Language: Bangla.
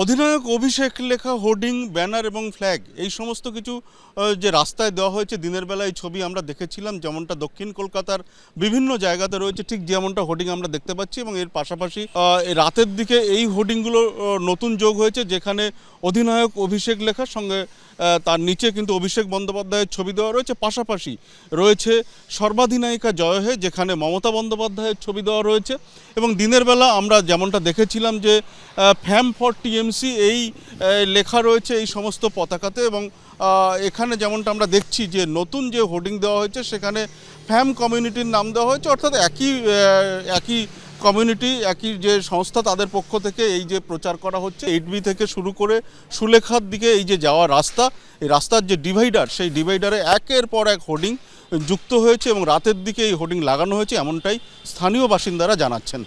অধিনায়ক অভিষেক লেখা হোর্ডিং, ব্যানার এবং ফ্ল্যাগ এই সমস্ত কিছু যে রাস্তায় দেওয়া হয়েছে দিনের বেলা, এই ছবি আমরা দেখেছিলাম যেমনটা দক্ষিণ কলকাতার বিভিন্ন জায়গাতে রয়েছে, ঠিক যেমনটা হোর্ডিং আমরা দেখতে পাচ্ছি। এবং এর পাশাপাশি রাতের দিকে এই হোর্ডিংগুলো নতুন যোগ হয়েছে, যেখানে অধিনায়ক অভিষেক লেখার সঙ্গে তার নিচে কিন্তু অভিষেক বন্দ্যোপাধ্যায়ের ছবি দেওয়া রয়েছে। পাশাপাশি রয়েছে সর্বাধিনায়িকা জয় হে, যেখানে মমতা বন্দ্যোপাধ্যায়ের ছবি দেওয়া রয়েছে। এবং দিনের বেলা আমরা যেমনটা দেখেছিলাম যে ফ্যাম ফর টিএমসি এই লেখা রয়েছে এই সমস্ত পতাকাতে। এবং এখানে যেমনটা আমরা দেখছি যে নতুন যে হোর্ডিং দেওয়া হয়েছে সেখানে ফ্যাম কমিউনিটির নাম দেওয়া হয়েছে, অর্থাৎ একই কমিউনিটি, একই যে সংস্থা, তাদের পক্ষ থেকে এই যে প্রচার করা হচ্ছে। 8B থেকে শুরু করে সুলেখার দিকে এই যে যাওয়ার রাস্তা, এই রাস্তার যে ডিভাইডার, সেই ডিভাইডারে একের পর এক হোর্ডিং যুক্ত হয়েছে এবং রাতের দিকে এই হোর্ডিং লাগানো হয়েছে, এমনটাই স্থানীয় বাসিন্দারা জানাচ্ছেন।